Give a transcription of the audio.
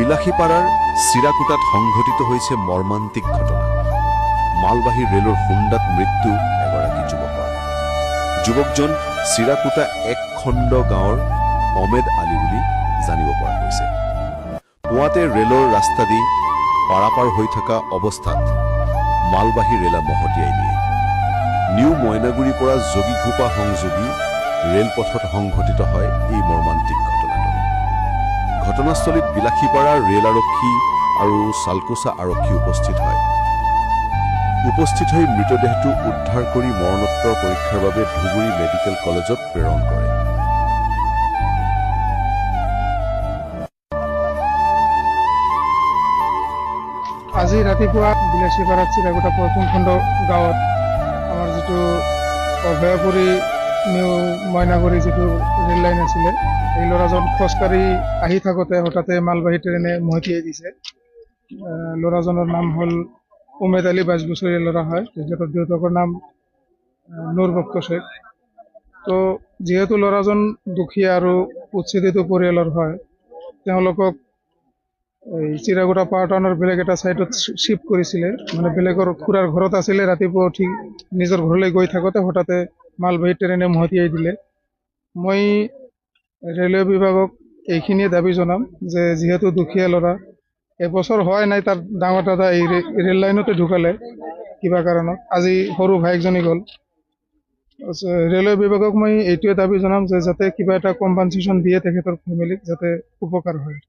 বিলাসীপাড়াৰ চিৰাকুটাত সংঘটিত হৈছে মৰ্মান্তিক ঘটনা। মালবাহী ৰেলৰ খুন্দাত মৃত্যু এগৰাকী যুৱকৰ। যুৱকজন চিৰাকুটা এক খণ্ড গাঁৱৰ অমেদ আলী বুলি জানিব পৰা গৈছে। পুৱাতে ৰেলৰ ৰাস্তা দি পাৰাপাৰ হৈ থকা অৱস্থাত মালবাহী ৰেলে মহতিয়াই দিয়ে। নিউ মইনাগুৰিৰ পৰা যোগীঘোপা সংযোগী ৰেলপথত সংঘটিত হয় এই মৰ্মান্তিক ঘটনাটো। ঘটনাস্থলীত বিলাসীপাৰা ৰেল আৰক্ষী আৰু চালকোচা আৰক্ষী উপস্থিত হয়। উপস্থিত হৈ মৃতদেহটো উদ্ধাৰ কৰি মৰণোত্তৰ পৰীক্ষাৰ বাবে ধুবুৰী মেডিকেল কলেজত প্ৰেৰণ কৰে। আজি ৰাতিপুৱা বিলাসীপাৰাত চিৰাকুটা প্ৰথম খণ্ড গাঁৱত আমাৰ যিটো অভয়াপুৰী নিউ মইনাগুৰি যিটো ৰেল লাইন আছিলে, এই ল'ৰাজন খোজকাঢ়ি আহি থাকোঁতে হঠাতে মালবাহী ট্ৰেইনে মহতিয়াই দিছে। ল'ৰাজনৰ নাম হ'ল উমেদ আলী, 22 বছৰীয়া ল'ৰা হয়। তেখেতৰ দেউতাকৰ নাম নুৰ বক্ত শেখ। তো যিহেতু ল'ৰাজন দুখীয়া আৰু উচ্ছেদিত পৰিয়ালৰ হয়, তেওঁলোকক এই চিৰাকুটা পাৱাৰ টাউনৰ বেলেগ এটা ছাইডত শ্বিফ্ট কৰিছিলে, মানে বেলেগৰ খুৰাৰ ঘৰত আছিলে। ৰাতিপুৱা উঠি নিজৰ ঘৰলৈ গৈ থাকোঁতে হঠাতে মালবাহী ট্ৰেইনে মহতিয়াই দিলে। মই ৰেলৱে বিভাগক এইখিনিয়ে দাবী জনাম যে যিহেতু দুখীয়া ল'ৰা, এবছৰ হোৱাই নাই তাৰ ডাঙৰ দাদা এই ৰেল লাইনতে ঢুকালে কিবা কাৰণত, আজি সৰু ভায়েকজনী গ'ল। ৰেলৱে বিভাগক মই এইটোৱে দাবী জনাম যে যাতে কিবা এটা কম্পেনচেশ্যন দিয়ে তেখেতৰ ফেমিলিক, যাতে উপকাৰ হয়।